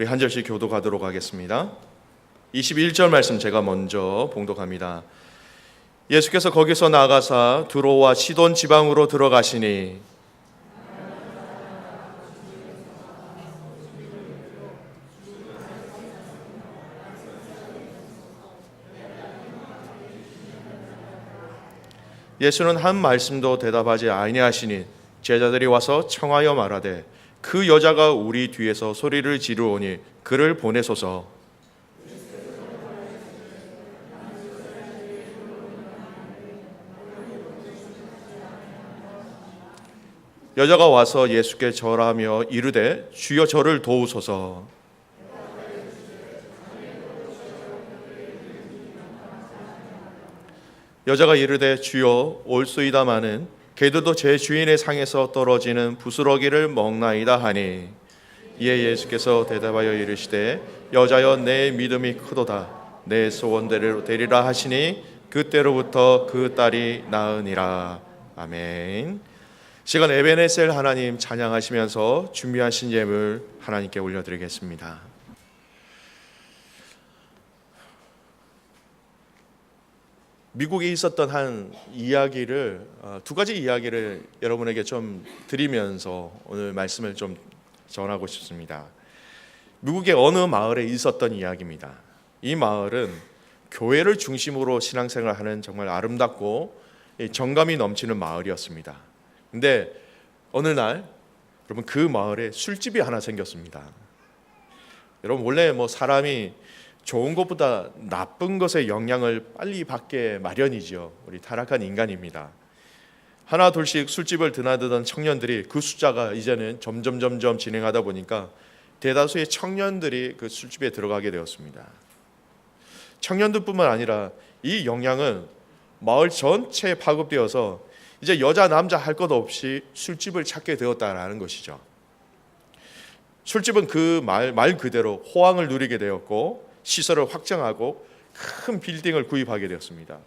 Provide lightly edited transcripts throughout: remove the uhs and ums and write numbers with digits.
우리 한 절씩 교독하도록 하겠습니다. 21절 말씀 제가 먼저 봉독합니다. 예수께서 거기서 나가사 두로와 시돈 지방으로 들어가시니 예수는 한 말씀도 대답하지 아니하시니 제자들이 와서 청하여 말하되 그 여자가 우리 뒤에서 소리를 지르오니 그를 보내소서. 여자가 와서 예수께 절하며 이르되 주여 저를 도우소서. 여자가 이르되 주여 올소이다마는 개들도 제 주인의 상에서 떨어지는 부스러기를 먹나이다 하니 이에 예수께서 대답하여 이르시되 여자여 내 믿음이 크도다 내 소원대로 되리라 하시니 그때로부터 그 딸이 나으니라. 아멘. 시간 에베네셀 하나님 찬양하시면서 준비하신 예물 하나님께 올려드리겠습니다. 미국에 있었던 한 이야기를 두 가지 이야기를 여러분에게 좀 드리면서 오늘 말씀을 좀 전하고 싶습니다. 미국의 어느 마을에 있었던 이야기입니다. 이 마을은 교회를 중심으로 신앙생활하는 정말 아름답고 정감이 넘치는 마을이었습니다. 근데 어느 날 여러분 그 마을에 술집이 하나 생겼습니다. 여러분 원래 사람이 좋은 것보다 나쁜 것의 영향을 빨리 받게 마련이지요. 우리 타락한 인간입니다. 하나 둘씩 술집을 드나드던 청년들이 그 숫자가 이제는 점점 진행하다 보니까 대다수의 청년들이 그 술집에 들어가게 되었습니다. 청년들뿐만 아니라 이 영향은 마을 전체에 파급되어서 이제 여자 남자 할 것 없이 술집을 찾게 되었다라는 것이죠. 술집은 그 말 그대로 호황을 누리게 되었고 시설을 확장하고 큰 빌딩을 구입하게 되었습니다.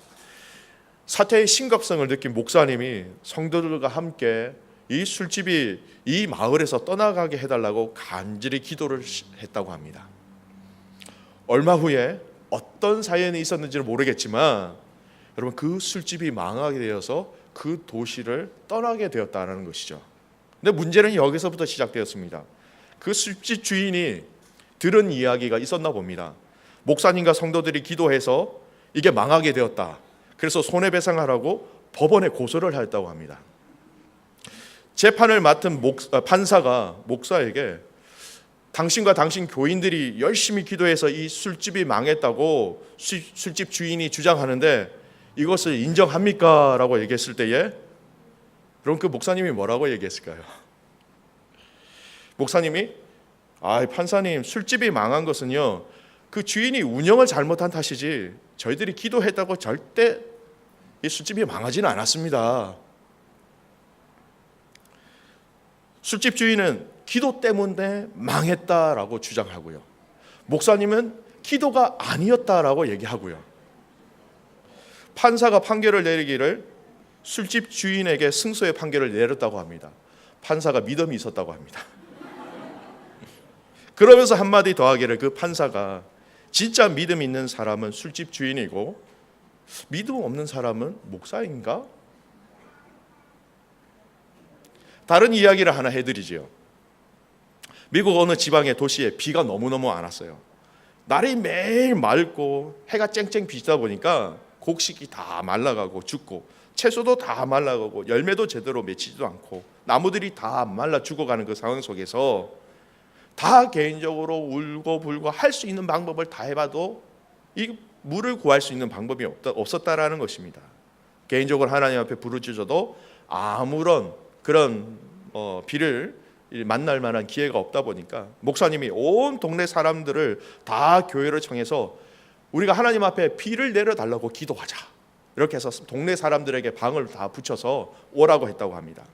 사태의 심각성을 느낀 목사님이 성도들과 함께 이 술집이 이 마을에서 떠나가게 해달라고 간절히 기도를 했다고 합니다. 얼마 후에 어떤 사연이 있었는지는 모르겠지만 여러분 그 술집이 망하게 되어서 그 도시를 떠나게 되었다는 것이죠. 근데 문제는 여기서부터 시작되었습니다. 그 술집 주인이 들은 이야기가 있었나 봅니다. 목사님과 성도들이 기도해서 이게 망하게 되었다. 그래서 손해배상하라고 법원에 고소를 했다고 합니다. 재판을 맡은 판사가 목사에게 당신과 당신 교인들이 열심히 기도해서 이 술집이 망했다고 술집 주인이 주장하는데 이것을 인정합니까? 라고 얘기했을 때에 그럼 그 목사님이 뭐라고 얘기했을까요? 목사님이 판사님 술집이 망한 것은요 그 주인이 운영을 잘못한 탓이지 저희들이 기도했다고 절대 이 술집이 망하지는 않았습니다. 술집 주인은 기도 때문에 망했다라고 주장하고요. 목사님은 기도가 아니었다라고 얘기하고요. 판사가 판결을 내리기를 술집 주인에게 승소의 판결을 내렸다고 합니다. 판사가 믿음이 있었다고 합니다. 그러면서 한마디 더 하기를 그 판사가 진짜 믿음 있는 사람은 술집 주인이고 믿음 없는 사람은 목사인가? 다른 이야기를 하나 해드리죠. 미국 어느 지방의 도시에 비가 너무너무 안 왔어요. 날이 매일 맑고 해가 쨍쨍 비치다 보니까 곡식이 다 말라가고 죽고 채소도 다 말라가고 열매도 제대로 맺히지도 않고 나무들이 다 말라 죽어가는 그 상황 속에서 다 개인적으로 울고불고 할 수 있는 방법을 다 해봐도 이 물을 구할 수 있는 방법이 없었다라는 것입니다. 개인적으로 하나님 앞에 부르짖어도 아무런 그런 비를 만날 만한 기회가 없다 보니까 목사님이 온 동네 사람들을 다 교회를 청해서 우리가 하나님 앞에 비를 내려달라고 기도하자 이렇게 해서 동네 사람들에게 방을 다 붙여서 오라고 했다고 합니다.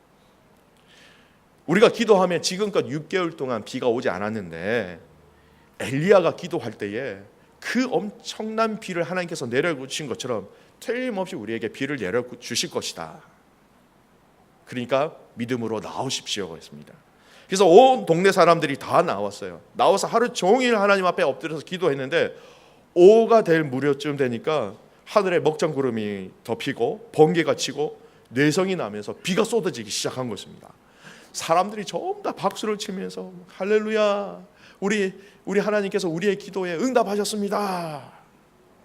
우리가 기도하면 지금껏 6개월 동안 비가 오지 않았는데 엘리야가 기도할 때에 그 엄청난 비를 하나님께서 내려주신 것처럼 틀림없이 우리에게 비를 내려주실 것이다. 그러니까 믿음으로 나오십시오 했습니다. 그래서 온 동네 사람들이 다 나왔어요. 나와서 하루 종일 하나님 앞에 엎드려서 기도했는데 오후가 될 무렵쯤 되니까 하늘에 먹장구름이 덮이고 번개가 치고 뇌성이 나면서 비가 쏟아지기 시작한 것입니다. 사람들이 전부 다 박수를 치면서 할렐루야, 우리 하나님께서 우리의 기도에 응답하셨습니다.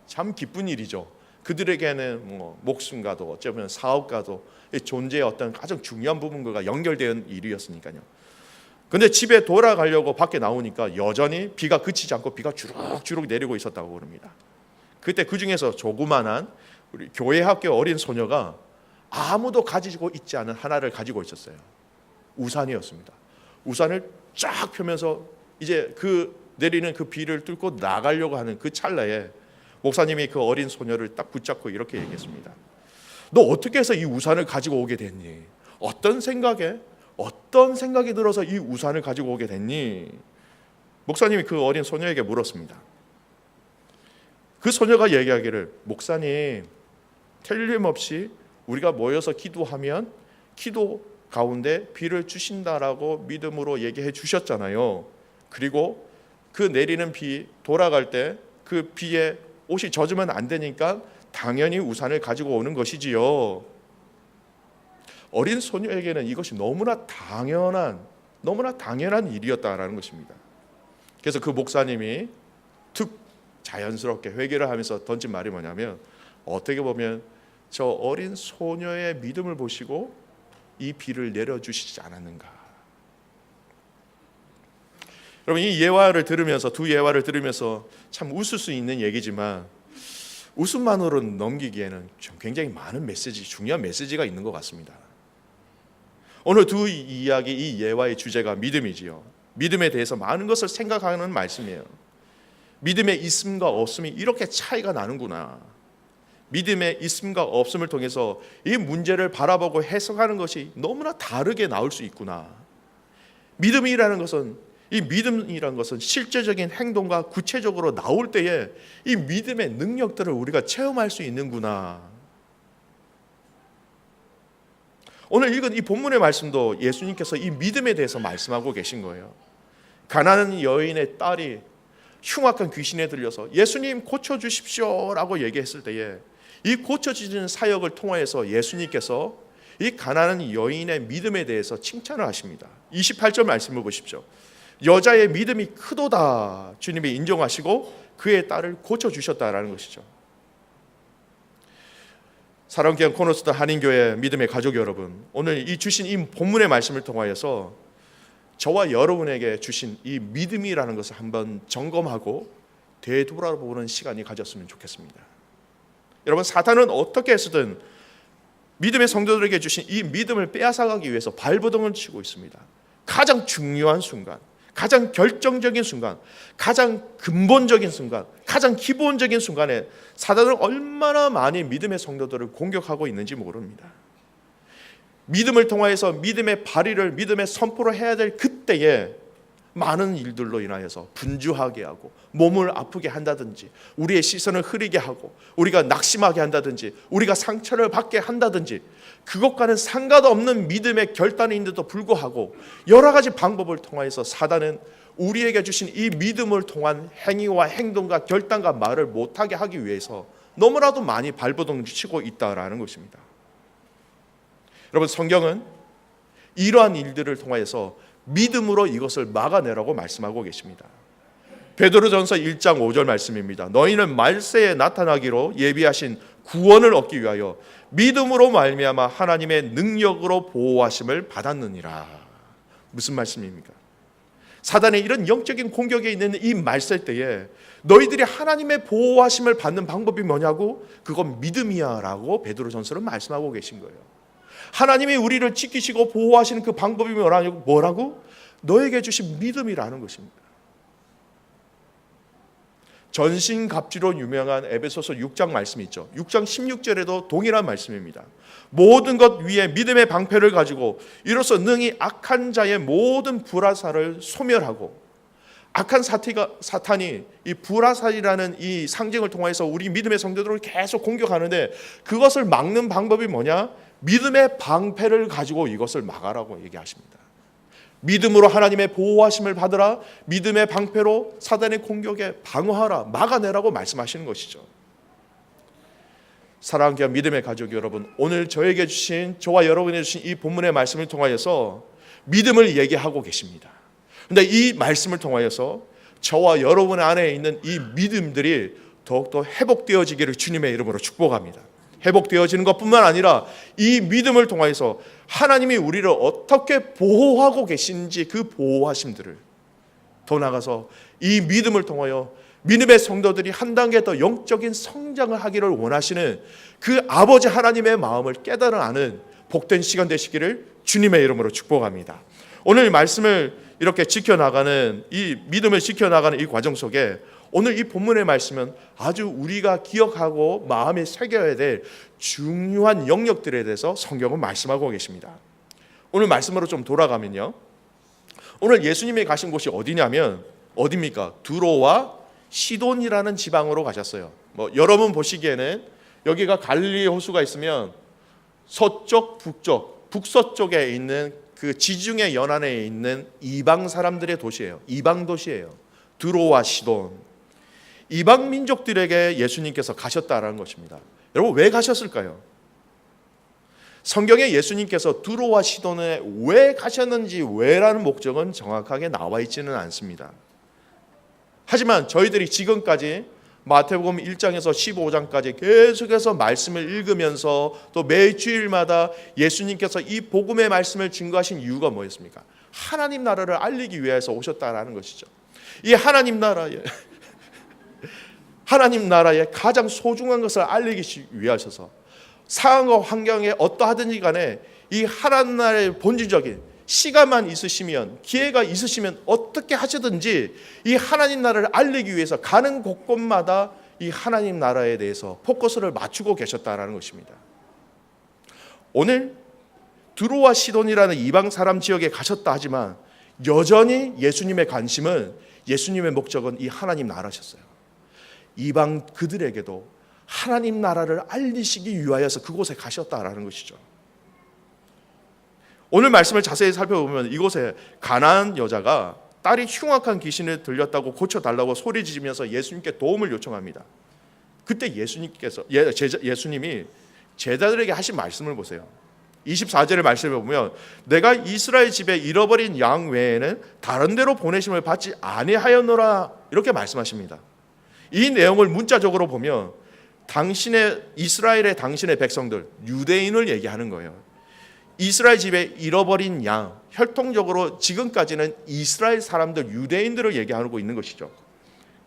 참 기쁜 일이죠. 그들에게는 목숨과도 어쩌면 사업과도 존재의 어떤 가장 중요한 부분과 연결된 일이었으니까요. 근데 집에 돌아가려고 밖에 나오니까 여전히 비가 그치지 않고 비가 주룩주룩 내리고 있었다고 그럽니다. 그때 그 중에서 조그만한 우리 교회 학교 어린 소녀가 아무도 가지고 있지 않은 하나를 가지고 있었어요. 우산이었습니다. 우산을 쫙 펴면서 이제 그 내리는 그 비를 뚫고 나가려고 하는 그 찰나에 목사님이 그 어린 소녀를 딱 붙잡고 이렇게 얘기했습니다. 너 어떻게 해서 이 우산을 가지고 오게 됐니? 어떤 생각이 들어서 이 우산을 가지고 오게 됐니? 목사님이 그 어린 소녀에게 물었습니다. 그 소녀가 얘기하기를, 목사님, 틀림없이 우리가 모여서 기도하면 기도 가운데 비를 주신다라고 믿음으로 얘기해 주셨잖아요. 그리고 그 내리는 비 돌아갈 때 그 비에 옷이 젖으면 안 되니까 당연히 우산을 가지고 오는 것이지요. 어린 소녀에게는 이것이 너무나 당연한 일이었다라는 것입니다. 그래서 그 목사님이 툭 자연스럽게 회개를 하면서 던진 말이 뭐냐면, 어떻게 보면 저 어린 소녀의 믿음을 보시고 이 비를 내려주시지 않았는가. 여러분, 이 예화를 들으면서, 두 예화를 들으면서 참 웃을 수 있는 얘기지만 웃음만으로는 넘기기에는 굉장히 많은 메시지, 중요한 메시지가 있는 것 같습니다. 오늘 두 이야기, 이 예화의 주제가 믿음이지요. 믿음에 대해서 많은 것을 생각하는 말씀이에요. 믿음의 있음과 없음이 이렇게 차이가 나는구나. 믿음의 있음과 없음을 통해서 이 문제를 바라보고 해석하는 것이 너무나 다르게 나올 수 있구나. 믿음이라는 것은 실제적인 행동과 구체적으로 나올 때에 이 믿음의 능력들을 우리가 체험할 수 있는구나. 오늘 읽은 이 본문의 말씀도 예수님께서 이 믿음에 대해서 말씀하고 계신 거예요. 가난한 여인의 딸이 흉악한 귀신에 들려서 예수님 고쳐주십시오라고 얘기했을 때에 이 고쳐지는 사역을 통하여서 예수님께서 이 가난한 여인의 믿음에 대해서 칭찬을 하십니다. 28절 말씀을 보십시오. 여자의 믿음이 크도다 주님이 인정하시고 그의 딸을 고쳐주셨다라는 것이죠. 사랑하는 귀한 코너스타 한인교회 믿음의 가족 여러분, 오늘 이 주신 이 본문의 말씀을 통하여서 저와 여러분에게 주신 이 믿음이라는 것을 한번 점검하고 되돌아보는 시간이 가졌으면 좋겠습니다. 여러분, 사탄은 어떻게 해서든 믿음의 성도들에게 주신 이 믿음을 빼앗아가기 위해서 발버둥을 치고 있습니다. 가장 중요한 순간, 가장 결정적인 순간, 가장 근본적인 순간, 가장 기본적인 순간에 사단은 얼마나 많이 믿음의 성도들을 공격하고 있는지 모릅니다. 믿음을 통하여서 믿음의 발휘를, 믿음의 선포를 해야 될 그때에 많은 일들로 인하여서 분주하게 하고 몸을 아프게 한다든지, 우리의 시선을 흐리게 하고 우리가 낙심하게 한다든지, 우리가 상처를 받게 한다든지, 그것과는 상관없는 믿음의 결단인데도 불구하고 여러 가지 방법을 통하여서 사단은 우리에게 주신 이 믿음을 통한 행위와 행동과 결단과 말을 못하게 하기 위해서 너무나도 많이 발버둥을 치고 있다라는 것입니다. 여러분, 성경은 이러한 일들을 통하여서 믿음으로 이것을 막아내라고 말씀하고 계십니다. 베드로전서 1장 5절 말씀입니다. 너희는 말세에 나타나기로 예비하신 구원을 얻기 위하여 믿음으로 말미암아 하나님의 능력으로 보호하심을 받았느니라. 무슨 말씀입니까? 사단의 이런 영적인 공격에 있는 이 말세 때에 너희들이 하나님의 보호하심을 받는 방법이 뭐냐고? 그건 믿음이야 라고 베드로전서는 말씀하고 계신 거예요. 하나님이 우리를 지키시고 보호하시는 그 방법이 뭐라고? 너에게 주신 믿음이라는 것입니다. 전신갑주로 유명한 에베소서 6장 말씀이 있죠. 6장 16절에도 동일한 말씀입니다. 모든 것 위에 믿음의 방패를 가지고 이로써 능히 악한 자의 모든 불화살을 소멸하고, 악한 사탄이 이 불화살이라는 이 상징을 통해서 우리 믿음의 성도들을 계속 공격하는데, 그것을 막는 방법이 뭐냐? 믿음의 방패를 가지고 이것을 막아라고 얘기하십니다. 믿음으로 하나님의 보호하심을 받으라. 믿음의 방패로 사단의 공격에 방어하라. 막아내라고 말씀하시는 것이죠. 사랑하는 귀한 믿음의 가족 여러분, 오늘 저에게 주신, 저와 여러분에게 주신 이 본문의 말씀을 통하여서 믿음을 얘기하고 계십니다. 그런데 이 말씀을 통하여서 저와 여러분 안에 있는 이 믿음들이 더욱더 회복되어지기를 주님의 이름으로 축복합니다. 회복되어지는 것뿐만 아니라 이 믿음을 통하여서 하나님이 우리를 어떻게 보호하고 계신지 그 보호하심들을, 더 나아가서 이 믿음을 통하여 믿음의 성도들이 한 단계 더 영적인 성장을 하기를 원하시는 그 아버지 하나님의 마음을 깨달아 아는 복된 시간 되시기를 주님의 이름으로 축복합니다. 오늘 말씀을 이렇게 지켜나가는, 이 믿음을 지켜나가는 이 과정 속에 오늘 이 본문의 말씀은 아주 우리가 기억하고 마음에 새겨야 될 중요한 영역들에 대해서 성경은 말씀하고 계십니다. 오늘 말씀으로 좀 돌아가면요, 오늘 예수님이 가신 곳이 어디냐면 어디입니까? 두로와 시돈이라는 지방으로 가셨어요. 여러분 보시기에는 여기가 갈릴리 호수가 있으면 서쪽, 북쪽, 북서쪽에 있는 그 지중해 연안에 있는 이방 사람들의 도시예요. 이방 도시예요. 두로와 시돈. 이방 민족들에게 예수님께서 가셨다라는 것입니다. 여러분, 왜 가셨을까요? 성경에 예수님께서 두로와 시돈에 왜 가셨는지, 왜라는 목적은 정확하게 나와 있지는 않습니다. 하지만 저희들이 지금까지 마태복음 1장에서 15장까지 계속해서 말씀을 읽으면서 또 매 주일마다 예수님께서 이 복음의 말씀을 증거하신 이유가 뭐였습니까? 하나님 나라를 알리기 위해서 오셨다라는 것이죠. 이 하나님 나라의 가장 소중한 것을 알리기 위하셔서 상황과 환경에 어떠하든지 간에 이 하나님 나라의 본질적인, 시간만 있으시면, 기회가 있으시면 어떻게 하시든지 이 하나님 나라를 알리기 위해서 가는 곳곳마다 이 하나님 나라에 대해서 포커스를 맞추고 계셨다라는 것입니다. 오늘 두로와 시돈이라는 이방 사람 지역에 가셨다 하지만 여전히 예수님의 관심은, 예수님의 목적은 이 하나님 나라셨어요. 이방 그들에게도 하나님 나라를 알리시기 위하여서 그곳에 가셨다라는 것이죠. 오늘 말씀을 자세히 살펴보면 이곳에 가나안 여자가 딸이 흉악한 귀신을 들렸다고 고쳐달라고 소리 지르면서 예수님께 도움을 요청합니다. 그때 예수님이 제자들에게 하신 말씀을 보세요. 24절의 말씀을 보면 내가 이스라엘 집에 잃어버린 양 외에는 다른 데로 보내심을 받지 아니하였노라, 이렇게 말씀하십니다. 이 내용을 문자적으로 보면 이스라엘의 당신의 백성들, 유대인을 얘기하는 거예요. 이스라엘 집에 잃어버린 양, 혈통적으로 지금까지는 이스라엘 사람들, 유대인들을 얘기하고 있는 것이죠.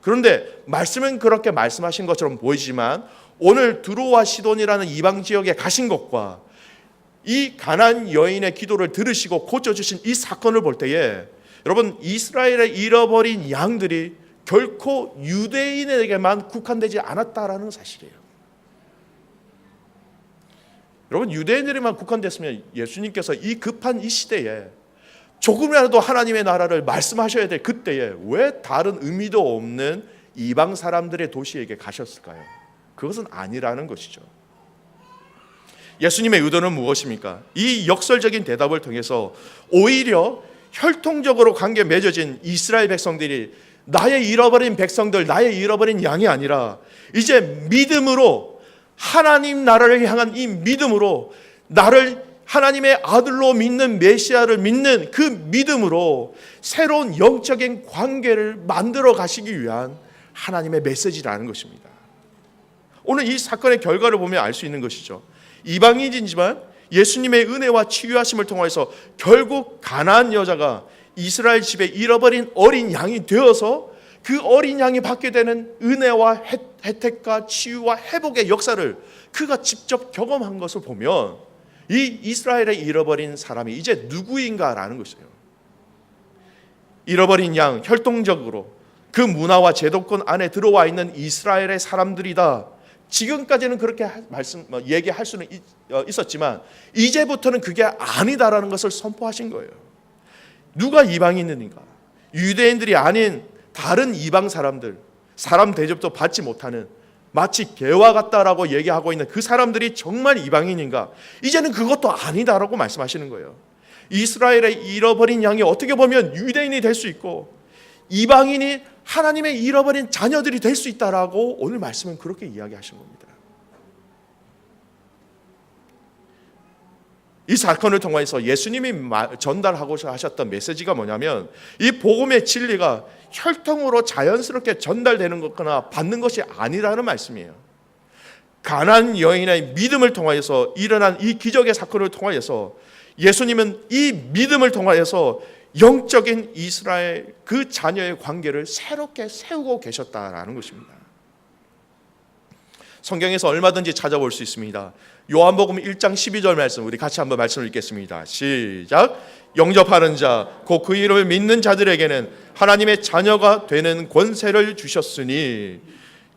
그런데 말씀은 그렇게 말씀하신 것처럼 보이지만 오늘 두로와 시돈이라는 이방 지역에 가신 것과 이 가나안 여인의 기도를 들으시고 고쳐주신 이 사건을 볼 때에 여러분, 이스라엘의 잃어버린 양들이 결코 유대인에게만 국한되지 않았다라는 사실이에요. 여러분, 유대인들에만 국한됐으면 예수님께서 이 급한 이 시대에 조금이라도 하나님의 나라를 말씀하셔야 될 그때에 왜 다른 의미도 없는 이방 사람들의 도시에게 가셨을까요? 그것은 아니라는 것이죠. 예수님의 의도는 무엇입니까? 이 역설적인 대답을 통해서 오히려 혈통적으로 관계 맺어진 이스라엘 백성들이 나의 잃어버린 백성들, 나의 잃어버린 양이 아니라 이제 믿음으로, 하나님 나라를 향한 이 믿음으로, 나를 하나님의 아들로 믿는 메시아를 믿는 그 믿음으로 새로운 영적인 관계를 만들어 가시기 위한 하나님의 메시지라는 것입니다. 오늘 이 사건의 결과를 보면 알 수 있는 것이죠. 이방인이지만 예수님의 은혜와 치유하심을 통해서 결국 가나안 여자가 이스라엘 집에 잃어버린 어린 양이 되어서 그 어린 양이 받게 되는 은혜와 혜택과 치유와 회복의 역사를 그가 직접 경험한 것을 보면 이 이스라엘의 잃어버린 사람이 이제 누구인가라는 것이에요. 잃어버린 양, 혈통적으로 그 문화와 제도권 안에 들어와 있는 이스라엘의 사람들이다. 지금까지는 그렇게 얘기할 수는 있었지만 이제부터는 그게 아니다라는 것을 선포하신 거예요. 누가 이방인인가? 유대인들이 아닌 다른 이방 사람들, 사람 대접도 받지 못하는 마치 개와 같다라고 얘기하고 있는 그 사람들이 정말 이방인인가? 이제는 그것도 아니다라고 말씀하시는 거예요. 이스라엘의 잃어버린 양이 어떻게 보면 유대인이 될 수 있고 이방인이 하나님의 잃어버린 자녀들이 될 수 있다라고 오늘 말씀은 그렇게 이야기하신 겁니다. 이 사건을 통해서 예수님이 전달하고자 하셨던 메시지가 뭐냐면 이 복음의 진리가 혈통으로 자연스럽게 전달되는 것거나 받는 것이 아니라는 말씀이에요. 가나안 여인의 믿음을 통하여서 일어난 이 기적의 사건을 통하여서 예수님은 이 믿음을 통하여서 영적인 이스라엘 그 자녀의 관계를 새롭게 세우고 계셨다라는 것입니다. 성경에서 얼마든지 찾아볼 수 있습니다. 요한복음 1장 12절 말씀 우리 같이 한번 말씀을 읽겠습니다. 시작. 영접하는 자 곧 그 이름을 믿는 자들에게는 하나님의 자녀가 되는 권세를 주셨으니.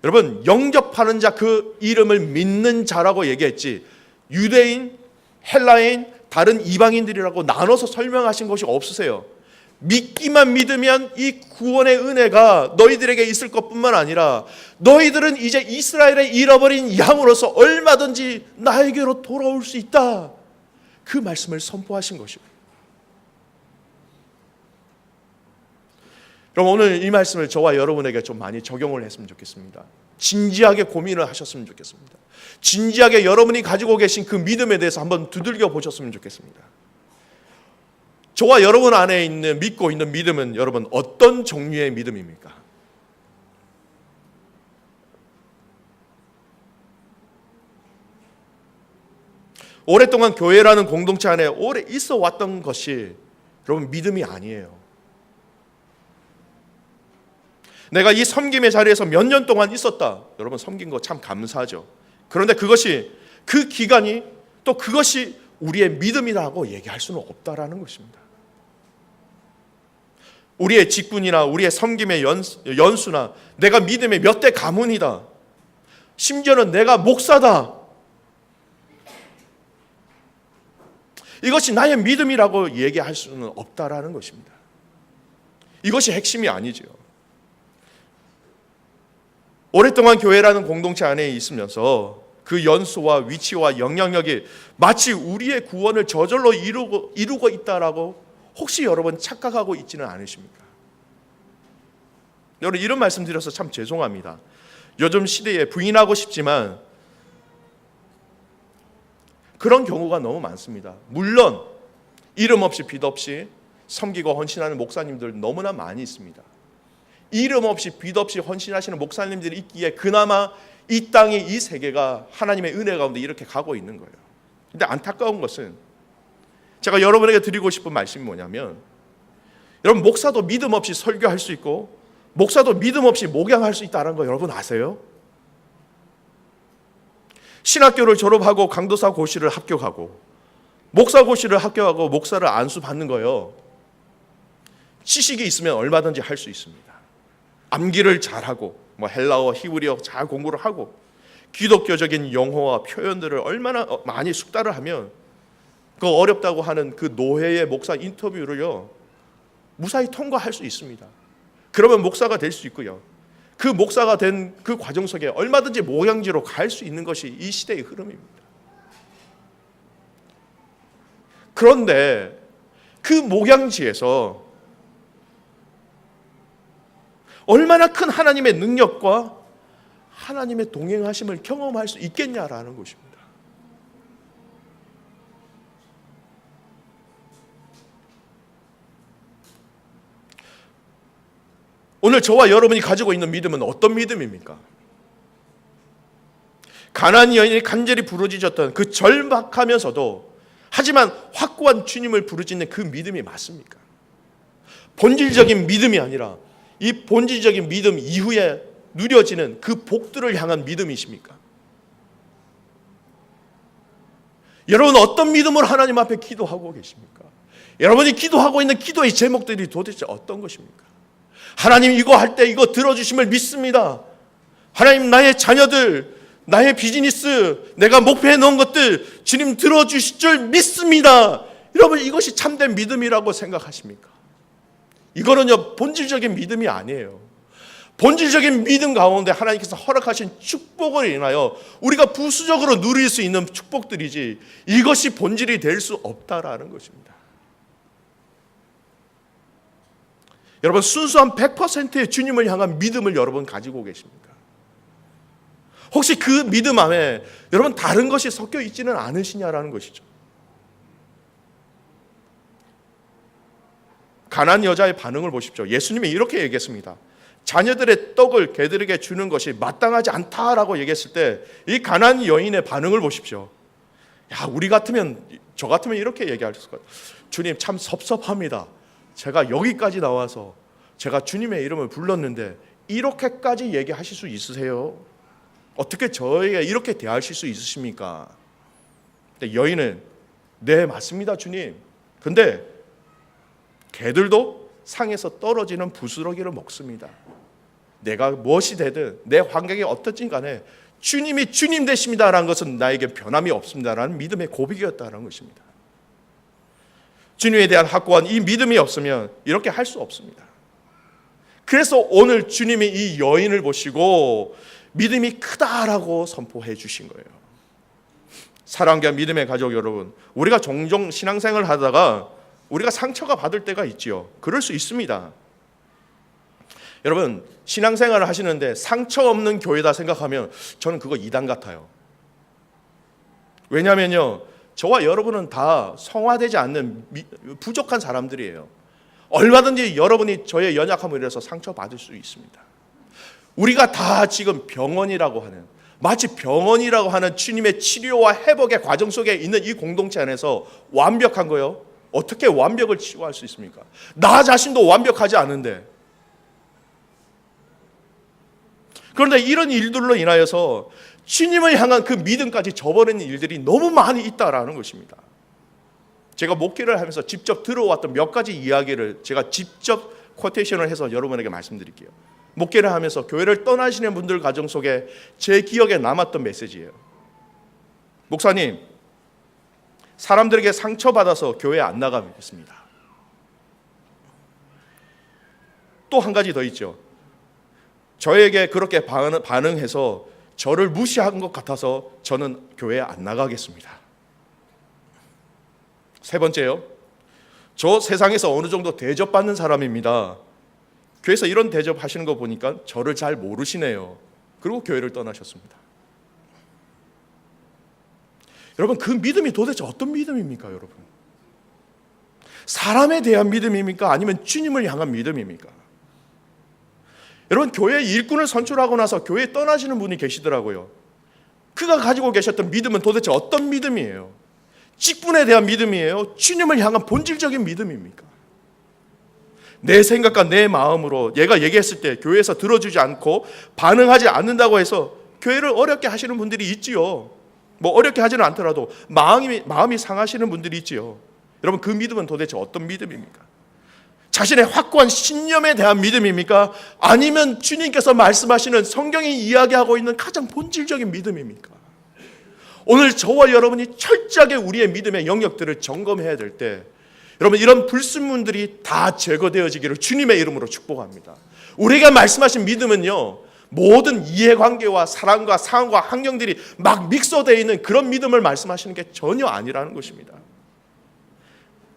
여러분, 영접하는 자, 그 이름을 믿는 자라고 얘기했지 유대인, 헬라인, 다른 이방인들이라고 나눠서 설명하신 것이 없으세요. 믿기만 믿으면 이 구원의 은혜가 너희들에게 있을 것뿐만 아니라 너희들은 이제 이스라엘의 잃어버린 양으로서 얼마든지 나에게로 돌아올 수 있다. 그 말씀을 선포하신 것입니다. 그럼 오늘 이 말씀을 저와 여러분에게 좀 많이 적용을 했으면 좋겠습니다. 진지하게 고민을 하셨으면 좋겠습니다. 진지하게 여러분이 가지고 계신 그 믿음에 대해서 한번 두들겨 보셨으면 좋겠습니다. 저와 여러분 안에 있는 믿고 있는 믿음은 여러분 어떤 종류의 믿음입니까? 오랫동안 교회라는 공동체 안에 오래 있어 왔던 것이 여러분 믿음이 아니에요. 내가 이 섬김의 자리에서 몇 년 동안 있었다. 여러분 섬긴 거 참 감사하죠. 그런데 그것이 그 기간이 또 그것이 우리의 믿음이라고 얘기할 수는 없다라는 것입니다. 우리의 직분이나 우리의 섬김의 연수나 내가 믿음의 몇 대 가문이다. 심지어는 내가 목사다. 이것이 나의 믿음이라고 얘기할 수는 없다라는 것입니다. 이것이 핵심이 아니죠. 오랫동안 교회라는 공동체 안에 있으면서 그 연수와 위치와 영향력이 마치 우리의 구원을 저절로 이루고 있다라고 혹시 여러분 착각하고 있지는 않으십니까? 여러분 이런 말씀 드려서 참 죄송합니다. 요즘 시대에 부인하고 싶지만 그런 경우가 너무 많습니다. 물론 이름 없이 빛 없이 섬기고 헌신하는 목사님들 너무나 많이 있습니다. 이름 없이 빛 없이 헌신하시는 목사님들이 있기에 그나마 이 땅이 이 세계가 하나님의 은혜 가운데 이렇게 가고 있는 거예요. 근데 안타까운 것은 제가 여러분에게 드리고 싶은 말씀이 뭐냐면 여러분 목사도 믿음 없이 설교할 수 있고 목사도 믿음 없이 목양할 수 있다는 거 여러분 아세요? 신학교를 졸업하고 강도사 고시를 합격하고 목사 고시를 합격하고 목사를 안수 받는 거요. 지식이 있으면 얼마든지 할 수 있습니다. 암기를 잘하고 헬라어, 히브리어 잘 공부를 하고 기독교적인 용어와 표현들을 얼마나 많이 숙달을 하면 그 어렵다고 하는 그 노회의 목사 인터뷰를요 무사히 통과할 수 있습니다. 그러면 목사가 될 수 있고요. 그 목사가 된 그 과정 속에 얼마든지 목양지로 갈 수 있는 것이 이 시대의 흐름입니다. 그런데 그 목양지에서 얼마나 큰 하나님의 능력과 하나님의 동행하심을 경험할 수 있겠냐라는 것입니다. 오늘 저와 여러분이 가지고 있는 믿음은 어떤 믿음입니까? 가나안 여인이 간절히 부르짖었던 그 절박하면서도 하지만 확고한 주님을 부르짖는 그 믿음이 맞습니까? 본질적인 믿음이 아니라 이 본질적인 믿음 이후에 누려지는 그 복들을 향한 믿음이십니까? 여러분 어떤 믿음으로 하나님 앞에 기도하고 계십니까? 여러분이 기도하고 있는 기도의 제목들이 도대체 어떤 것입니까? 하나님 이거 할 때 이거 들어주심을 믿습니다. 하나님 나의 자녀들, 나의 비즈니스, 내가 목표해 놓은 것들 주님 들어주실 줄 믿습니다. 여러분 이것이 참된 믿음이라고 생각하십니까? 이거는요 본질적인 믿음이 아니에요. 본질적인 믿음 가운데 하나님께서 허락하신 축복을 인하여 우리가 부수적으로 누릴 수 있는 축복들이지 이것이 본질이 될 수 없다라는 것입니다. 여러분 순수한 100%의 주님을 향한 믿음을 여러분 가지고 계십니까? 혹시 그 믿음 안에 여러분 다른 것이 섞여 있지는 않으시냐라는 것이죠. 가난안 여자의 반응을 보십시오. 예수님이 이렇게 얘기했습니다. 자녀들의 떡을 개들에게 주는 것이 마땅하지 않다라고 얘기했을 때 이 가난안 여인의 반응을 보십시오. 야, 우리 같으면, 저 같으면 이렇게 얘기할 수 있을 것 같아요. 주님 참 섭섭합니다. 제가 여기까지 나와서 제가 주님의 이름을 불렀는데 이렇게까지 얘기하실 수 있으세요? 어떻게 저에게 이렇게 대하실 수 있으십니까? 근데 여인은 네, 맞습니다, 주님. 근데 개들도 상에서 떨어지는 부스러기를 먹습니다. 내가 무엇이 되든 내 환경이 어떻든 간에 주님이 주님 되십니다라는 것은 나에게 변함이 없습니다라는 믿음의 고백이었다는 것입니다. 주님에 대한 확고한 이 믿음이 없으면 이렇게 할 수 없습니다. 그래서 오늘 주님이 이 여인을 보시고 믿음이 크다라고 선포해 주신 거예요. 사랑과 믿음의 가족 여러분, 우리가 종종 신앙생활을 하다가 우리가 상처가 받을 때가 있지요. 그럴 수 있습니다. 여러분, 신앙생활을 하시는데 상처 없는 교회다 생각하면 저는 그거 이단 같아요. 왜냐하면요, 저와 여러분은 다 성화되지 않는 부족한 사람들이에요. 얼마든지 여러분이 저의 연약함을 인해서 상처받을 수 있습니다. 우리가 다 지금 병원이라고 하는, 마치 병원이라고 하는 주님의 치료와 회복의 과정 속에 있는 이 공동체 안에서 완벽한 거요, 어떻게 완벽을 치유할 수 있습니까? 나 자신도 완벽하지 않은데. 그런데 이런 일들로 인하여서 주님을 향한 그 믿음까지 저버리는 일들이 너무 많이 있다라는 것입니다. 제가 목회를 하면서 직접 들어왔던 몇 가지 이야기를 제가 직접 쿼테이션을 해서 여러분에게 말씀드릴게요. 목회를 하면서 교회를 떠나시는 분들 가정 속에 제 기억에 남았던 메시지예요. 목사님, 사람들에게 상처받아서 교회 안 나가겠습니다. 또 한 가지 더 있죠. 저에게 그렇게 반응해서 저를 무시한 것 같아서 저는 교회에 안 나가겠습니다. 세 번째요. 저 세상에서 어느 정도 대접받는 사람입니다. 교회에서 이런 대접하시는 거 보니까 저를 잘 모르시네요. 그리고 교회를 떠나셨습니다. 여러분, 그 믿음이 도대체 어떤 믿음입니까, 여러분? 사람에 대한 믿음입니까? 아니면 주님을 향한 믿음입니까? 여러분, 교회 일꾼을 선출하고 나서 교회에 떠나시는 분이 계시더라고요. 그가 가지고 계셨던 믿음은 도대체 어떤 믿음이에요? 직분에 대한 믿음이에요? 주님을 향한 본질적인 믿음입니까? 내 생각과 내 마음으로 얘가 얘기했을 때 교회에서 들어주지 않고 반응하지 않는다고 해서 교회를 어렵게 하시는 분들이 있지요. 뭐 어렵게 하지는 않더라도 마음이 상하시는 분들이 있지요. 여러분, 그 믿음은 도대체 어떤 믿음입니까? 자신의 확고한 신념에 대한 믿음입니까? 아니면 주님께서 말씀하시는 성경이 이야기하고 있는 가장 본질적인 믿음입니까? 오늘 저와 여러분이 철저하게 우리의 믿음의 영역들을 점검해야 될 때, 여러분, 이런 불순물들이 다 제거되어지기를 주님의 이름으로 축복합니다. 우리가 말씀하신 믿음은요, 모든 이해관계와 사랑과 상황과 환경들이 막 믹서되어 있는 그런 믿음을 말씀하시는 게 전혀 아니라는 것입니다.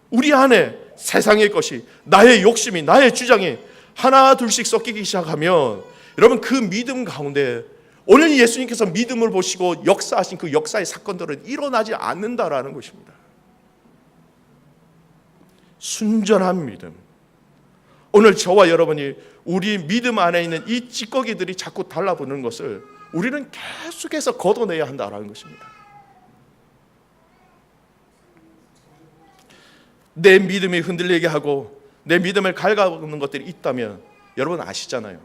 우리 안에 세상의 것이, 나의 욕심이, 나의 주장이 하나 둘씩 섞이기 시작하면 여러분, 그 믿음 가운데 오늘 예수님께서 믿음을 보시고 역사하신 그 역사의 사건들은 일어나지 않는다라는 것입니다. 순전한 믿음. 오늘 저와 여러분이 우리 믿음 안에 있는 이 찌꺼기들이 자꾸 달라붙는 것을 우리는 계속해서 걷어내야 한다라는 것입니다. 내 믿음이 흔들리게 하고 내 믿음을 갉아먹는 것들이 있다면 여러분 아시잖아요.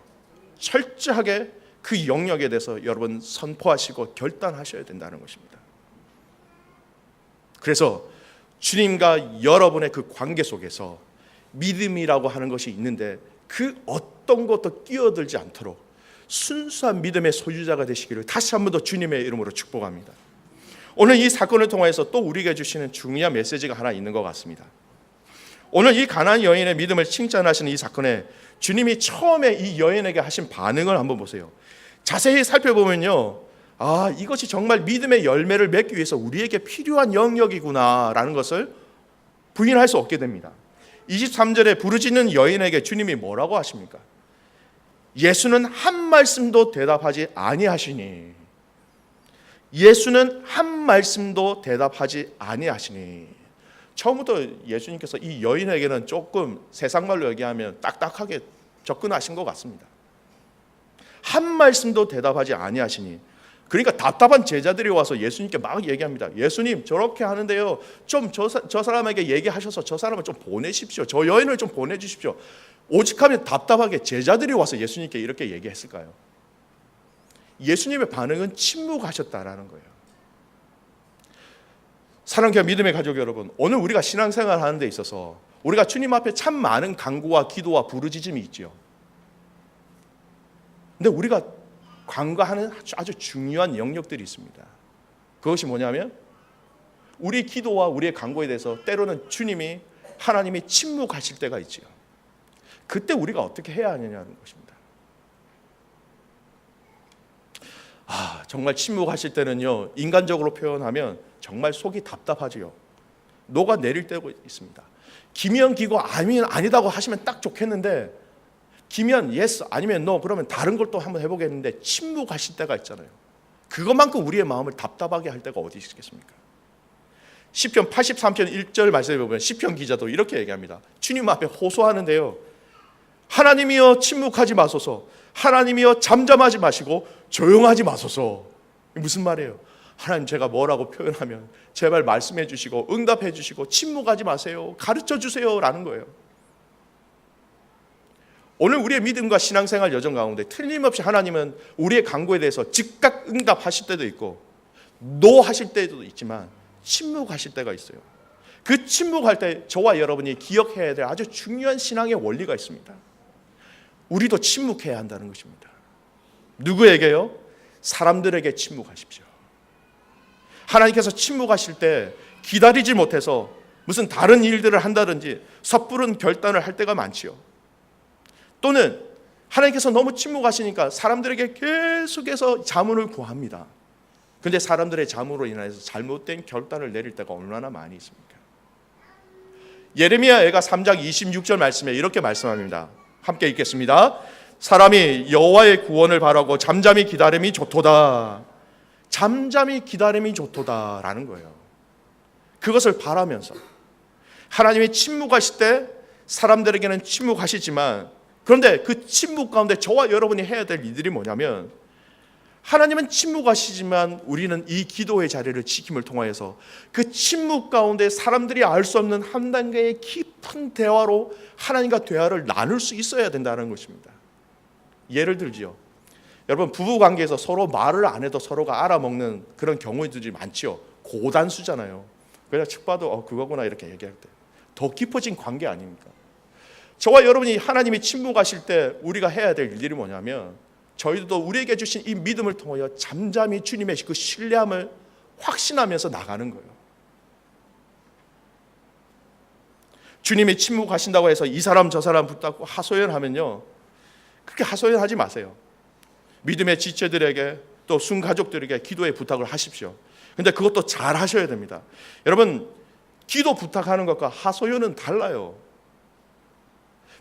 철저하게 그 영역에 대해서 여러분 선포하시고 결단하셔야 된다는 것입니다. 그래서 주님과 여러분의 그 관계 속에서 믿음이라고 하는 것이 있는데 그 어떤 것도 끼어들지 않도록 순수한 믿음의 소유자가 되시기를 다시 한 번 더 주님의 이름으로 축복합니다. 오늘 이 사건을 통해서 또 우리에게 주시는 중요한 메시지가 하나 있는 것 같습니다. 오늘 이 가나안 여인의 믿음을 칭찬하시는 이 사건에 주님이 처음에 이 여인에게 하신 반응을 한번 보세요. 자세히 살펴보면요, 아, 이것이 정말 믿음의 열매를 맺기 위해서 우리에게 필요한 영역이구나 라는 것을 부인할 수 없게 됩니다. 23절에 부르짖는 여인에게 주님이 뭐라고 하십니까? 예수는 한 말씀도 대답하지 아니하시니, 예수는 한 말씀도 대답하지 아니하시니. 처음부터 예수님께서 이 여인에게는 조금 세상 말로 얘기하면 딱딱하게 접근하신 것 같습니다. 한 말씀도 대답하지 아니하시니. 그러니까 답답한 제자들이 와서 예수님께 막 얘기합니다. 예수님, 저렇게 하는데요, 좀 저 사람에게 얘기하셔서 저 사람을 좀 보내십시오. 저 여인을 좀 보내주십시오. 오직하면 답답하게 제자들이 와서 예수님께 이렇게 얘기했을까요? 예수님의 반응은 침묵하셨다라는 거예요. 사랑하는 믿음의 가족 여러분, 오늘 우리가 신앙생활 하는 데 있어서 우리가 주님 앞에 참 많은 간구와 기도와 부르짖음이 있지요. 근데 우리가 간구하는 아주 중요한 영역들이 있습니다. 그것이 뭐냐면 우리 기도와 우리의 간구에 대해서 때로는 하나님이 침묵하실 때가 있지요. 그때 우리가 어떻게 해야 하느냐는 것입니다. 정말 침묵하실 때는요, 인간적으로 표현하면 정말 속이 답답하지요. 녹아내릴 때가 있습니다. 기면 기고 아니면 아니다고 하시면 딱 좋겠는데, 기면 yes 아니면 no 그러면 다른 걸 또 한번 해보겠는데 침묵하실 때가 있잖아요. 그것만큼 우리의 마음을 답답하게 할 때가 어디 있겠습니까? 시편 83편 1절 말씀에 보면 시편 기자도 이렇게 얘기합니다. 주님 앞에 호소하는데요, 하나님이여 침묵하지 마소서, 하나님이여 잠잠하지 마시고 조용하지 마소서. 무슨 말이에요? 하나님, 제가 뭐라고 표현하면 제발 말씀해 주시고 응답해 주시고 침묵하지 마세요, 가르쳐 주세요 라는 거예요. 오늘 우리의 믿음과 신앙생활 여정 가운데 틀림없이 하나님은 우리의 간구에 대해서 즉각 응답하실 때도 있고 노 하실 때도 있지만 침묵하실 때가 있어요. 그 침묵할 때 저와 여러분이 기억해야 될 아주 중요한 신앙의 원리가 있습니다. 우리도 침묵해야 한다는 것입니다. 누구에게요? 사람들에게 침묵하십시오. 하나님께서 침묵하실 때 기다리지 못해서 무슨 다른 일들을 한다든지 섣부른 결단을 할 때가 많지요. 또는 하나님께서 너무 침묵하시니까 사람들에게 계속해서 자문을 구합니다. 그런데 사람들의 자문으로 인해서 잘못된 결단을 내릴 때가 얼마나 많이 있습니까? 예레미야 애가 3장 26절 말씀에 이렇게 말씀합니다. 함께 읽겠습니다. 사람이 여호와의 구원을 바라고 잠잠히 기다림이 좋도다. 잠잠히 기다림이 좋도다라는 거예요. 그것을 바라면서 하나님이 침묵하실 때 사람들에게는 침묵하시지만, 그런데 그 침묵 가운데 저와 여러분이 해야 될 일들이 뭐냐면, 하나님은 침묵하시지만 우리는 이 기도의 자리를 지킴을 통하여서 그 침묵 가운데 사람들이 알 수 없는 한 단계의 깊은 대화로 하나님과 대화를 나눌 수 있어야 된다는 것입니다. 예를 들지요, 여러분 부부 관계에서 서로 말을 안 해도 서로가 알아먹는 그런 경우들이 많지요. 고단수잖아요. 그래서 측 봐도 그거구나 이렇게 얘기할 때 더 깊어진 관계 아닙니까? 저와 여러분이 하나님이 침묵하실 때 우리가 해야 될 일이 뭐냐면, 저희도 우리에게 주신 이 믿음을 통하여 잠잠히 주님의 그 신뢰함을 확신하면서 나가는 거예요. 주님이 침묵하신다고 해서 이 사람 저 사람 붙잡고 하소연하면요, 그렇게 하소연하지 마세요. 믿음의 지체들에게 또 순가족들에게 기도의 부탁을 하십시오. 근데 그것도 잘 하셔야 됩니다. 여러분, 기도 부탁하는 것과 하소연은 달라요.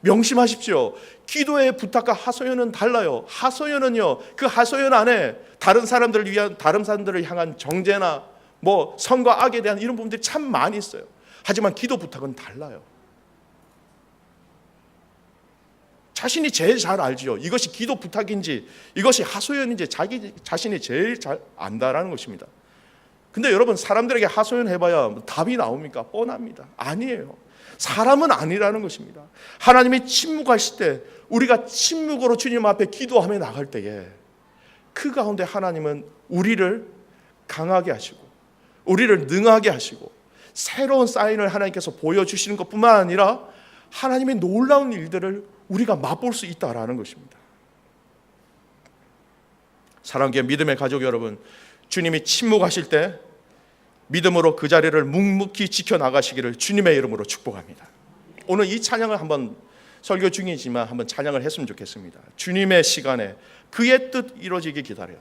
명심하십시오. 기도의 부탁과 하소연은 달라요. 하소연은요, 그 하소연 안에 다른 사람들을 향한 정죄나 선과 악에 대한 이런 부분들이 참 많이 있어요. 하지만 기도 부탁은 달라요. 자신이 제일 잘 알지요. 이것이 기도 부탁인지 이것이 하소연인지 자기 자신이 제일 잘 안다라는 것입니다. 근데 여러분, 사람들에게 하소연해봐야 답이 나옵니까? 뻔합니다. 아니에요. 사람은 아니라는 것입니다. 하나님이 침묵하실 때 우리가 침묵으로 주님 앞에 기도하며 나갈 때에 그 가운데 하나님은 우리를 강하게 하시고 우리를 능하게 하시고 새로운 사인을 하나님께서 보여주시는 것뿐만 아니라 하나님의 놀라운 일들을 우리가 맛볼 수 있다라는 것입니다. 사랑하는 믿음의 가족 여러분, 주님이 침묵하실 때 믿음으로 그 자리를 묵묵히 지켜나가시기를 주님의 이름으로 축복합니다. 오늘 이 찬양을 한번 설교 중이지만 한번 찬양을 했으면 좋겠습니다. 주님의 시간에 그의 뜻 이루어지기 기다려요.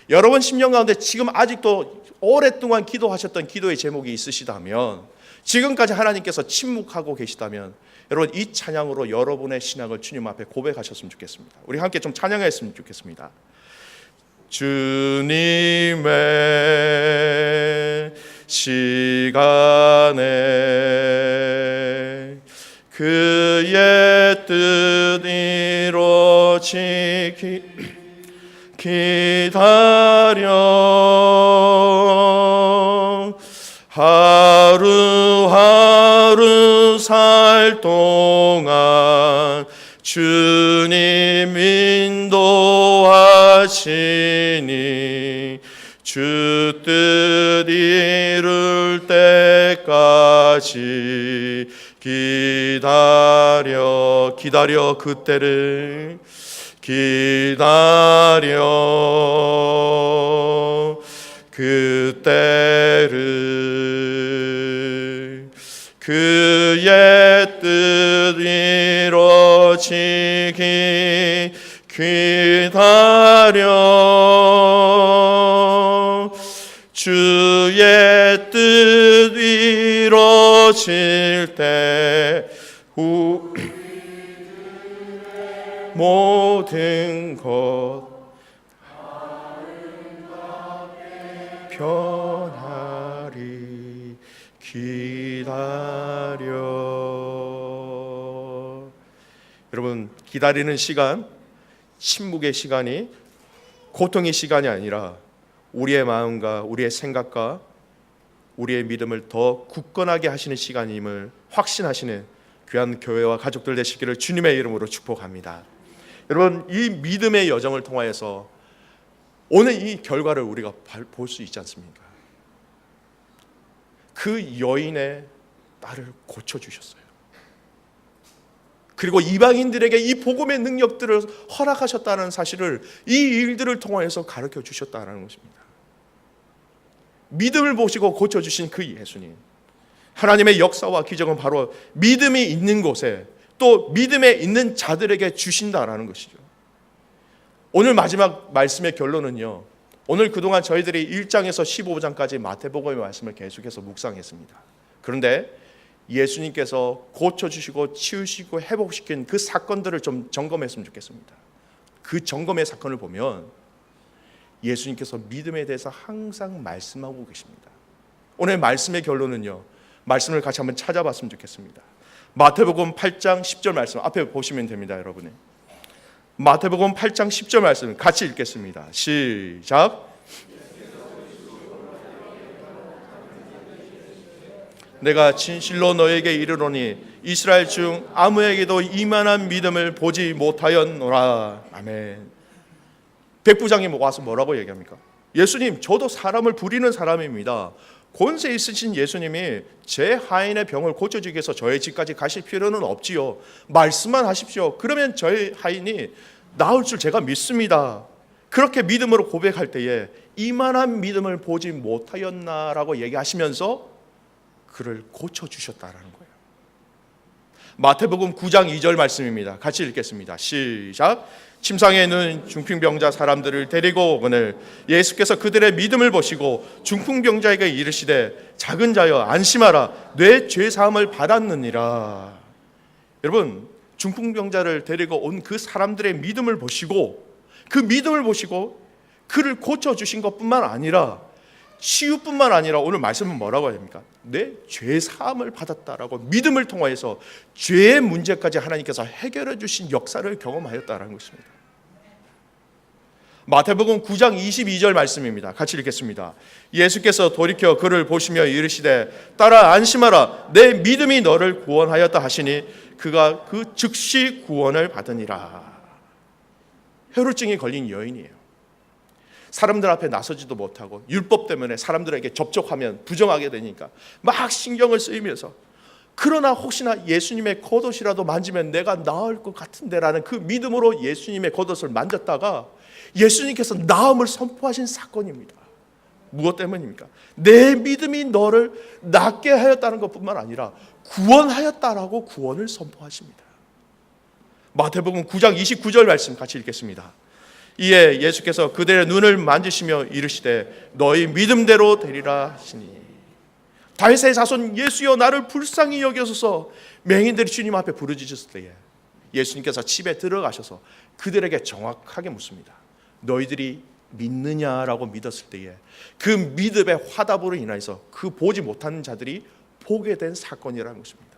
여러분 심령 가운데 지금 아직도 오랫동안 기도하셨던 기도의 제목이 있으시다면 지금까지 하나님께서 침묵하고 계시다면 여러분 이 찬양으로 여러분의 신앙을 주님 앞에 고백하셨으면 좋겠습니다. 우리 함께 좀 찬양했으면 좋겠습니다. 주님의 시간에 그의 뜻 이루어지기 기다려 하루하루 살 동안 주님 인도하시니 주 뜻 이룰 때까지 기다려 그때를 기다려 그때를 그의 뜻 이루어지기 기다려 주의 뜻 이루어질 때 모든 것 변하리 기다려. 여러분 기다리는 시간, 침묵의 시간이 고통의 시간이 아니라 우리의 마음과 우리의 생각과 우리의 믿음을 더 굳건하게 하시는 시간임을 확신하시는 귀한 교회와 가족들 되시기를 주님의 이름으로 축복합니다. 여러분 이 믿음의 여정을 통하여서 오늘 이 결과를 우리가 볼 수 있지 않습니까? 그 여인의 딸을 고쳐주셨어요. 그리고 이방인들에게 이 복음의 능력들을 허락하셨다는 사실을 이 일들을 통하여서 가르쳐 주셨다는 것입니다. 믿음을 보시고 고쳐주신 그 예수님, 하나님의 역사와 기적은 바로 믿음이 있는 곳에 또 믿음에 있는 자들에게 주신다라는 것이죠. 오늘 마지막 말씀의 결론은요, 오늘 그동안 저희들이 1장에서 15장까지 마태복음의 말씀을 계속해서 묵상했습니다. 그런데 예수님께서 고쳐주시고 치우시고 회복시킨 그 사건들을 좀 점검했으면 좋겠습니다. 그 점검의 사건을 보면 예수님께서 믿음에 대해서 항상 말씀하고 계십니다. 오늘 말씀의 결론은요, 말씀을 같이 한번 찾아봤으면 좋겠습니다. 마태복음 8장 10절 말씀 앞에 보시면 됩니다. 여러분의 마태복음 8장 10절 말씀 같이 읽겠습니다. 시작. 내가 진실로 너에게 이르노니 이스라엘 중 아무에게도 이만한 믿음을 보지 못하였노라. 아멘. 백부장이 와서 뭐라고 얘기합니까? 예수님, 저도 사람을 부리는 사람입니다. 권세 있으신 예수님이 제 하인의 병을 고쳐주기 위해서 저의 집까지 가실 필요는 없지요. 말씀만 하십시오. 그러면 저의 하인이 나을 줄 제가 믿습니다. 그렇게 믿음으로 고백할 때에 이만한 믿음을 보지 못하였나라고 얘기하시면서 그를 고쳐주셨다라는 거예요. 마태복음 9장 2절 말씀입니다. 같이 읽겠습니다. 시작. 침상에 있는 중풍병자 사람들을 데리고 오거늘 예수께서 그들의 믿음을 보시고 중풍병자에게 이르시되 작은 자여 안심하라 내 죄사함을 받았느니라. 여러분 중풍병자를 데리고 온 그 사람들의 믿음을 보시고 그 믿음을 보시고 그를 고쳐주신 것뿐만 아니라 치유뿐만 아니라 오늘 말씀은 뭐라고 합니까? 내 죄사함을 받았다라고 믿음을 통하여서 죄의 문제까지 하나님께서 해결해 주신 역사를 경험하였다라는 것입니다. 마태복음 9장 22절 말씀입니다. 같이 읽겠습니다. 예수께서 돌이켜 그를 보시며 이르시되 딸아 안심하라 내 믿음이 너를 구원하였다 하시니 그가 그 즉시 구원을 받으니라. 혈우증이 걸린 여인이에요. 사람들 앞에 나서지도 못하고 율법 때문에 사람들에게 접촉하면 부정하게 되니까 막 신경을 쓰이면서 그러나 혹시나 예수님의 겉옷이라도 만지면 내가 나을 것 같은데라는 그 믿음으로 예수님의 겉옷을 만졌다가 예수님께서 나음을 선포하신 사건입니다. 무엇 때문입니까? 내 믿음이 너를 낫게 하였다는 것뿐만 아니라 구원하였다라고 구원을 선포하십니다. 마태복음 9장 29절 말씀 같이 읽겠습니다. 이에 예수께서 그들의 눈을 만지시며 이르시되 너희 믿음대로 되리라 하시니 다윗의 자손 예수여 나를 불쌍히 여겨소서. 맹인들이 주님 앞에 부르짖었을 때에 예수님께서 집에 들어가셔서 그들에게 정확하게 묻습니다. 너희들이 믿느냐라고 믿었을 때에 그 믿음의 화답으로 인해서 그 보지 못하는 자들이 보게 된 사건이라는 것입니다.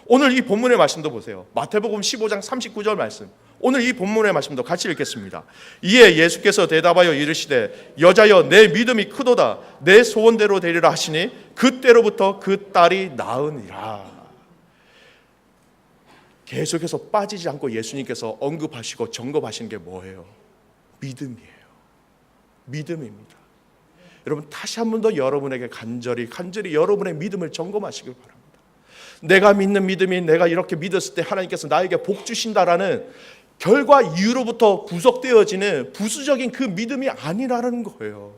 오늘 이 본문의 말씀도 보세요. 마태복음 15장 39절 말씀. 오늘 이 본문의 말씀도 같이 읽겠습니다. 이에 예수께서 대답하여 이르시되 여자여 내 믿음이 크도다. 내 소원대로 되리라 하시니 그때로부터 그 딸이 나으니라. 계속해서 빠지지 않고 예수님께서 언급하시고 점검하시는 게 뭐예요? 믿음이에요. 믿음입니다. 여러분 다시 한 번 더 여러분에게 간절히 여러분의 믿음을 점검하시길 바랍니다. 내가 믿는 믿음이 내가 이렇게 믿었을 때 하나님께서 나에게 복 주신다라는 결과 이유로부터 구속되어지는 부수적인 그 믿음이 아니라는 거예요.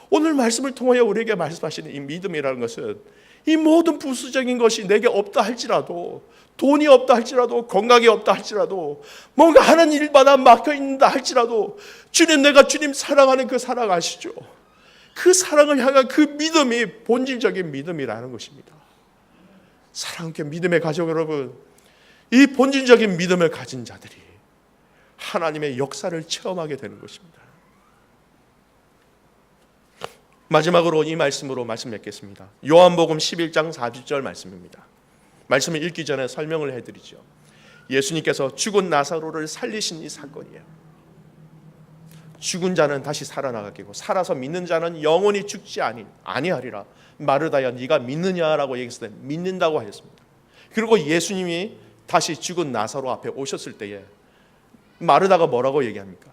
오늘 말씀을 통하여 우리에게 말씀하시는 이 믿음이라는 것은 이 모든 부수적인 것이 내게 없다 할지라도, 돈이 없다 할지라도, 건강이 없다 할지라도, 뭔가 하는 일마다 막혀 있는다 할지라도 주님, 내가 주님 사랑하는 그 사랑 아시죠? 그 사랑을 향한 그 믿음이 본질적인 믿음이라는 것입니다. 사랑하는 믿음의 가족 여러분, 이 본질적인 믿음을 가진 자들이 하나님의 역사를 체험하게 되는 것입니다. 마지막으로 이 말씀으로 말씀 맺겠습니다. 요한복음 11장 40절 말씀입니다. 말씀을 읽기 전에 설명을 해드리죠. 예수님께서 죽은 나사로를 살리신 이 사건이에요. 죽은 자는 다시 살아나가게 하고 살아서 믿는 자는 영원히 죽지 아니하리라. 마르다야 네가 믿느냐라고 얘기했을 때 믿는다고 하였습니다. 그리고 예수님이 다시 죽은 나사로 앞에 오셨을 때에 마르다가 뭐라고 얘기합니까?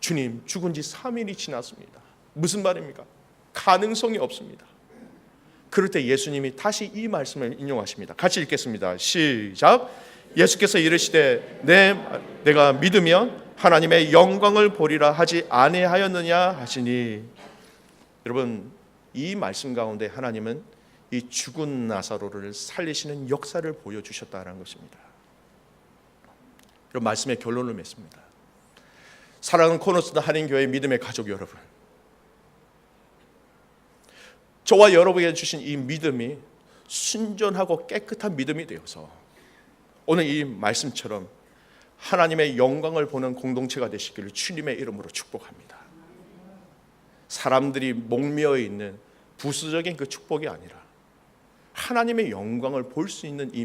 주님, 죽은 지 3일이 지났습니다. 무슨 말입니까? 가능성이 없습니다. 그럴 때 예수님이 다시 이 말씀을 인용하십니다. 같이 읽겠습니다. 시작. 예수께서 이르시되 내가 믿으면 하나님의 영광을 보리라 하지 아니하였느냐 하시니. 여러분, 이 말씀 가운데 하나님은 이 죽은 나사로를 살리시는 역사를 보여주셨다는 것입니다. 여러분, 말씀의 결론을 맺습니다. 사랑하는 코너스다 한인교회 믿음의 가족 여러분, 저와 여러분에게 주신 이 믿음이 순전하고 깨끗한 믿음이 되어서 오늘 이 말씀처럼 하나님의 영광을 보는 공동체가 되시기를 주님의 이름으로 축복합니다. 사람들이 목매어 있는 부수적인 그 축복이 아니라 하나님의 영광을 볼 수 있는 이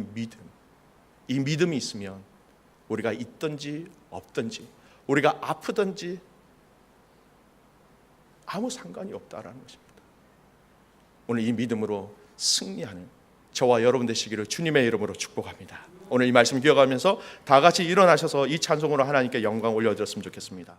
믿음이 있으면 우리가 있든지 없든지, 우리가 아프든지 아무 상관이 없다라는 것입니다. 오늘 이 믿음으로 승리하는 저와 여러분 되시기를 주님의 이름으로 축복합니다. 오늘 이 말씀 기억하면서 다 같이 일어나셔서 이 찬송으로 하나님께 영광 올려드렸으면 좋겠습니다.